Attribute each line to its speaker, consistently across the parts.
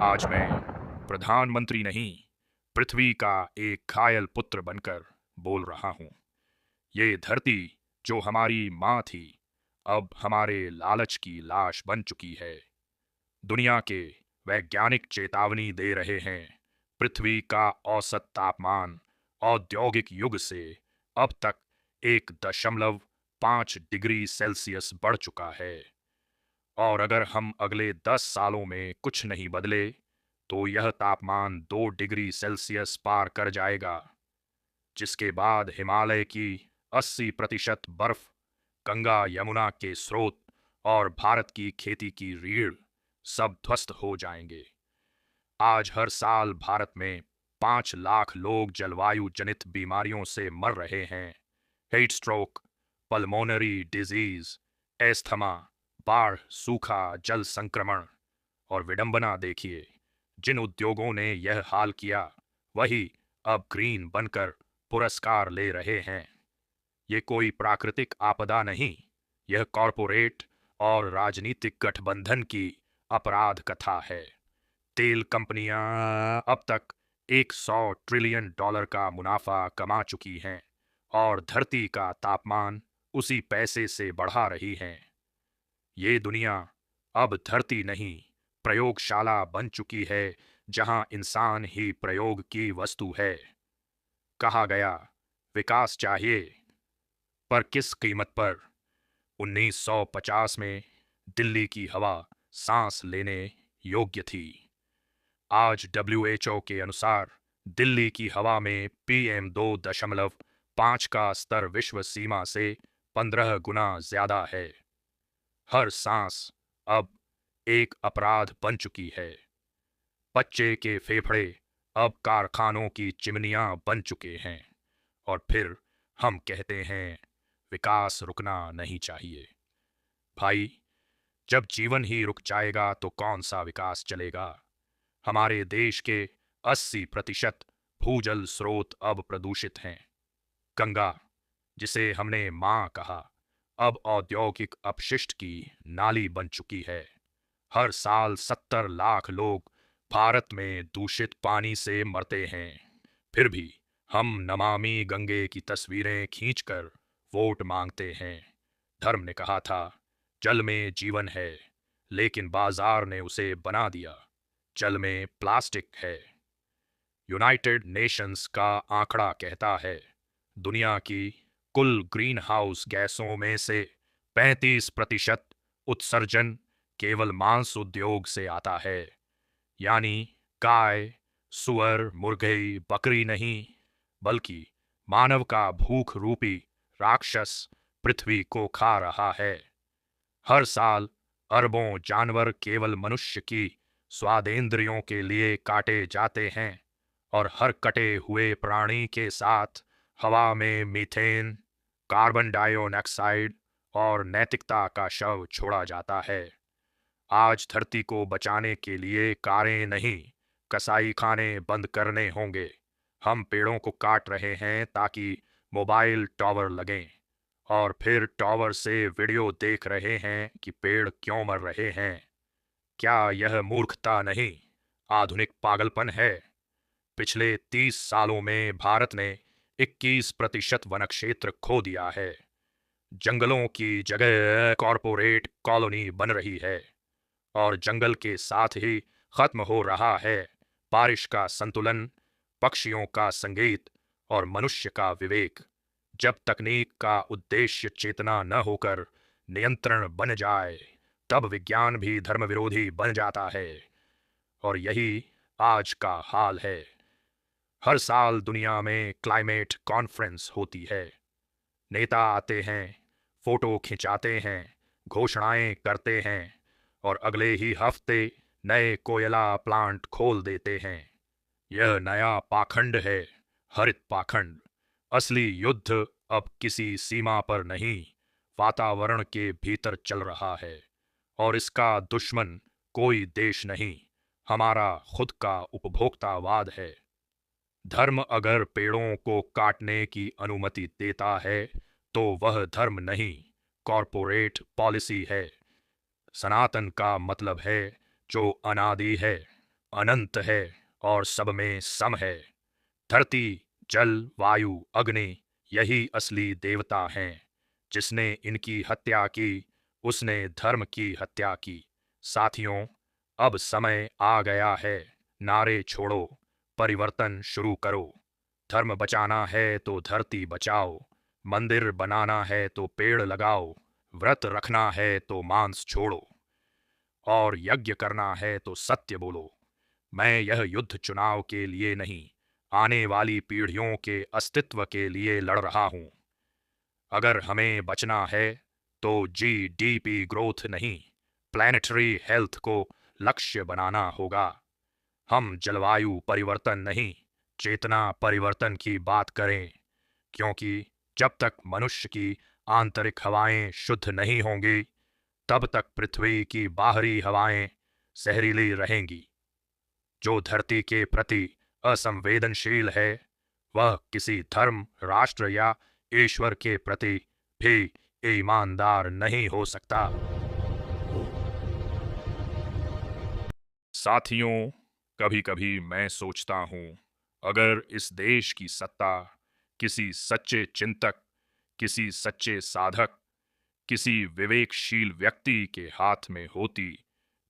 Speaker 1: आज मैं प्रधानमंत्री नहीं, पृथ्वी का एक घायल पुत्र बनकर बोल रहा हूं। ये धरती जो हमारी माँ थी, अब हमारे लालच की लाश बन चुकी है। दुनिया के वैज्ञानिक चेतावनी दे रहे हैं। पृथ्वी का औसत तापमान औद्योगिक युग से अब तक 1.5 डिग्री सेल्सियस बढ़ चुका है। और अगर हम अगले 10 सालों में कुछ नहीं बदले तो यह तापमान 2 डिग्री सेल्सियस पार कर जाएगा, जिसके बाद हिमालय की 80% बर्फ, गंगा यमुना के स्रोत और भारत की खेती की रीढ़ सब ध्वस्त हो जाएंगे। आज हर साल भारत में 5 लाख लोग जलवायु जनित बीमारियों से मर रहे हैं। Heat stroke, pulmonary disease, asthma, बाढ़, सूखा, जल संक्रमण। और विडंबना देखिए, जिन उद्योगों ने यह हाल किया वही अब ग्रीन बनकर पुरस्कार ले रहे हैं। ये कोई प्राकृतिक आपदा नहीं, यह कॉरपोरेट और राजनीतिक गठबंधन की अपराध कथा है। तेल कंपनियां अब तक 100 ट्रिलियन डॉलर का मुनाफा कमा चुकी हैं और धरती का तापमान उसी पैसे से बढ़ा रही हैं। ये दुनिया अब धरती नहीं, प्रयोगशाला बन चुकी है, जहां इंसान ही प्रयोग की वस्तु है। कहा गया विकास चाहिए, पर किस कीमत पर। 1950 में दिल्ली की हवा सांस लेने योग्य थी। आज WHO के अनुसार दिल्ली की हवा में PM2.5 का स्तर विश्व सीमा से 15 गुना ज्यादा है। हर सांस अब एक अपराध बन चुकी है। बच्चे के फेफड़े अब कारखानों की चिमनियां बन चुके हैं। और फिर हम कहते हैं विकास रुकना नहीं चाहिए। भाई, जब जीवन ही रुक जाएगा तो कौन सा विकास चलेगा। हमारे देश के 80% भूजल स्रोत अब प्रदूषित हैं। गंगा, जिसे हमने मां कहा, अब औद्योगिक अपशिष्ट की नाली बन चुकी है। हर साल 70 लाख लोग भारत में दूषित पानी से मरते हैं। फिर भी हम नमामि गंगे की तस्वीरें खींचकर वोट मांगते हैं। धर्म ने कहा था जल में जीवन है, लेकिन बाजार ने उसे बना दिया जल में प्लास्टिक है। यूनाइटेड नेशंस का आंकड़ा कहता है दुनिया की कुल ग्रीन हाउस गैसों में से 35% उत्सर्जन केवल मांस उद्योग से आता है। यानी गाय, सुअर, मुर्गी, बकरी नहीं, बल्कि मानव का भूख रूपी राक्षस पृथ्वी को खा रहा है। हर साल अरबों जानवर केवल मनुष्य की स्वादेंद्रियों के लिए काटे जाते हैं और हर कटे हुए प्राणी के साथ हवा में मीथेन, कार्बन डाइऑक्साइड और नैतिकता का शव छोड़ा जाता है। आज धरती को बचाने के लिए कारें नहीं, कसाई खाने बंद करने होंगे। हम पेड़ों को काट रहे हैं ताकि मोबाइल टावर लगें, और फिर टावर से वीडियो देख रहे हैं कि पेड़ क्यों मर रहे हैं। क्या यह मूर्खता नहीं, आधुनिक पागलपन है। पिछले 30 सालों में भारत ने 21% वन क्षेत्र खो दिया है। जंगलों की जगह कॉरपोरेट कॉलोनी बन रही है और जंगल के साथ ही खत्म हो रहा है बारिश का संतुलन, पक्षियों का संगीत और मनुष्य का विवेक। जब तकनीक का उद्देश्य चेतना न होकर नियंत्रण बन जाए, तब विज्ञान भी धर्म विरोधी बन जाता है। और यही आज का हाल है। हर साल दुनिया में क्लाइमेट कॉन्फ्रेंस होती है। नेता आते हैं, फोटो खिंचाते हैं, घोषणाएं करते हैं और अगले ही हफ्ते नए कोयला प्लांट खोल देते हैं। यह नया पाखंड है, हरित पाखंड। असली युद्ध अब किसी सीमा पर नहीं, वातावरण के भीतर चल रहा है। और इसका दुश्मन कोई देश नहीं, हमारा खुद का उपभोक्तावाद है। धर्म अगर पेड़ों को काटने की अनुमति देता है तो वह धर्म नहीं, कॉरपोरेट पॉलिसी है। सनातन का मतलब है जो अनादि है, अनंत है और सब में सम है। धरती, जल, वायु, अग्नि यही असली देवता हैं। जिसने इनकी हत्या की उसने धर्म की हत्या की। साथियों, अब समय आ गया है। नारे छोड़ो, परिवर्तन शुरू करो। धर्म बचाना है तो धरती बचाओ। मंदिर बनाना है तो पेड़ लगाओ। व्रत रखना है तो मांस छोड़ो और यज्ञ करना है तो सत्य बोलो। मैं यह युद्ध चुनाव के लिए नहीं, आने वाली पीढ़ियों के अस्तित्व के लिए लड़ रहा हूं। अगर हमें बचना है तो जीडीपी ग्रोथ नहीं, प्लैनेटरी हेल्थ को लक्ष्य बनाना होगा। हम जलवायु परिवर्तन नहीं, चेतना परिवर्तन की बात करें, क्योंकि जब तक मनुष्य की आंतरिक हवाएं शुद्ध नहीं होंगी तब तक पृथ्वी की बाहरी हवाएं जहरीली रहेंगी। जो धरती के प्रति असंवेदनशील है वह किसी धर्म, राष्ट्र या ईश्वर के प्रति भी ईमानदार नहीं हो सकता। साथियों, कभी कभी मैं सोचता हूं, अगर इस देश की सत्ता किसी सच्चे चिंतक, किसी सच्चे साधक, किसी विवेकशील व्यक्ति के हाथ में होती,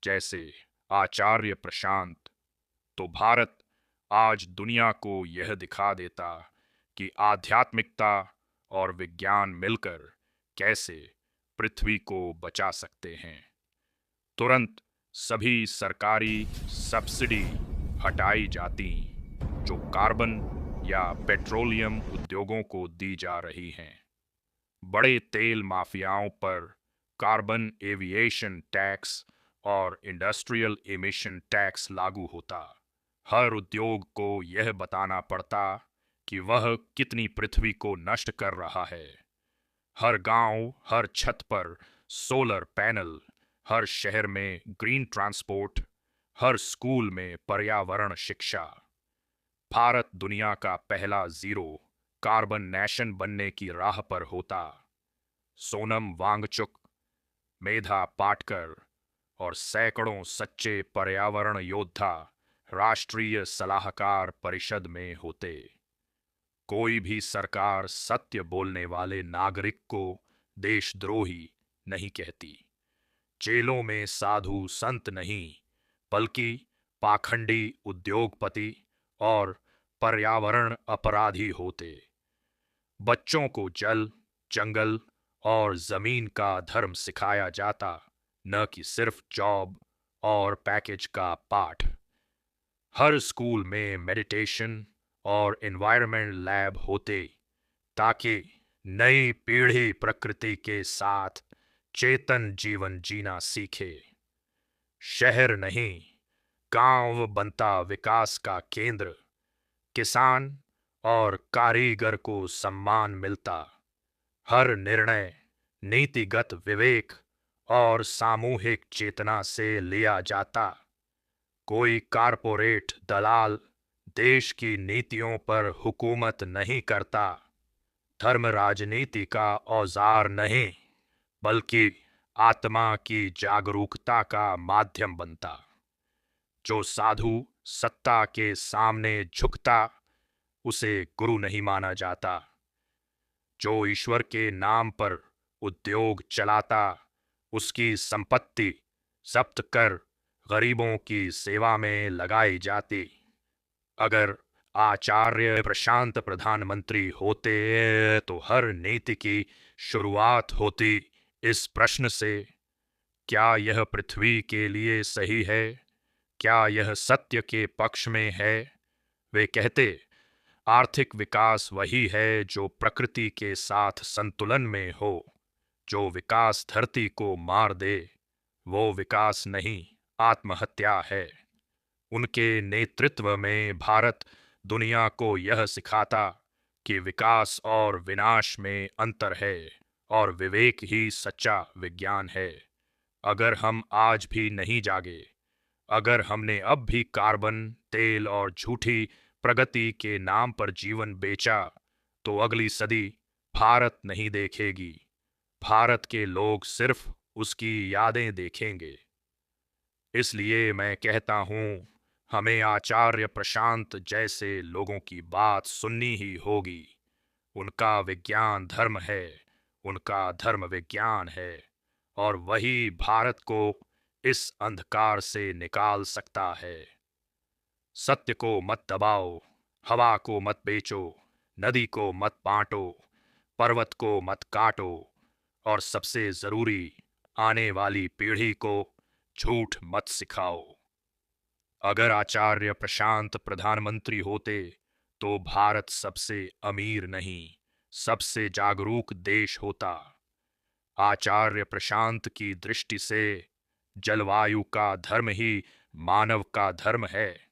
Speaker 1: जैसे आचार्य प्रशांत, तो भारत आज दुनिया को यह दिखा देता कि आध्यात्मिकता और विज्ञान मिलकर कैसे पृथ्वी को बचा सकते हैं। तुरंत सभी सरकारी सब्सिडी हटाई जाती जो कार्बन या पेट्रोलियम उद्योगों को दी जा रही हैं। बड़े तेल माफियाओं पर कार्बन एविएशन टैक्स और इंडस्ट्रियल एमिशन टैक्स लागू होता। हर उद्योग को यह बताना पड़ता कि वह कितनी पृथ्वी को नष्ट कर रहा है। हर गांव, हर छत पर सोलर पैनल, हर शहर में ग्रीन ट्रांसपोर्ट, हर स्कूल में पर्यावरण शिक्षा। भारत दुनिया का पहला जीरो कार्बन नेशन बनने की राह पर होता। सोनम वांगचुक, मेधा पाटकर और सैकड़ों सच्चे पर्यावरण योद्धा राष्ट्रीय सलाहकार परिषद में होते। कोई भी सरकार सत्य बोलने वाले नागरिक को देशद्रोही नहीं कहती। जेलों में साधु संत नहीं, बल्कि पाखंडी उद्योगपति और पर्यावरण अपराधी होते। बच्चों को जल, जंगल और जमीन का धर्म सिखाया जाता, न कि सिर्फ जॉब और पैकेज का पाठ। हर स्कूल में मेडिटेशन और एनवायरनमेंट लैब होते ताकि नई पीढ़ी प्रकृति के साथ चेतन जीवन जीना सीखे। शहर नहीं, गांव बनता विकास का केंद्र। किसान और कारीगर को सम्मान मिलता। हर निर्णय नीतिगत विवेक और सामूहिक चेतना से लिया जाता। कोई कारपोरेट दलाल देश की नीतियों पर हुकूमत नहीं करता। धर्म राजनीति का औजार नहीं, बल्कि आत्मा की जागरूकता का माध्यम बनता। जो साधु सत्ता के सामने झुकता उसे गुरु नहीं माना जाता। जो ईश्वर के नाम पर उद्योग चलाता उसकी संपत्ति जब्त कर गरीबों की सेवा में लगाई जाती। अगर आचार्य प्रशांत प्रधानमंत्री होते तो हर नीति की शुरुआत होती इस प्रश्न से, क्या यह पृथ्वी के लिए सही है? क्या यह सत्य के पक्ष में है? वे कहते, आर्थिक विकास वही है जो प्रकृति के साथ संतुलन में हो। जो विकास धरती को मार दे वो विकास नहीं, आत्महत्या है। उनके नेतृत्व में भारत दुनिया को यह सिखाता कि विकास और विनाश में अंतर है और विवेक ही सच्चा विज्ञान है। अगर हम आज भी नहीं जागे, अगर हमने अब भी कार्बन, तेल और झूठी प्रगति के नाम पर जीवन बेचा, तो अगली सदी भारत नहीं देखेगी। भारत के लोग सिर्फ उसकी यादें देखेंगे। इसलिए मैं कहता हूं, हमें आचार्य प्रशांत जैसे लोगों की बात सुननी ही होगी। उनका विज्ञान धर्म है, उनका धर्म विज्ञान है, और वही भारत को इस अंधकार से निकाल सकता है। सत्य को मत दबाओ, हवा को मत बेचो, नदी को मत बांटो, पर्वत को मत काटो, और सबसे जरूरी, आने वाली पीढ़ी को झूठ मत सिखाओ। अगर आचार्य प्रशांत प्रधानमंत्री होते तो भारत सबसे अमीर नहीं, सबसे जागरूक देश होता। आचार्य प्रशांत की दृष्टि से जलवायु का धर्म ही मानव का धर्म है।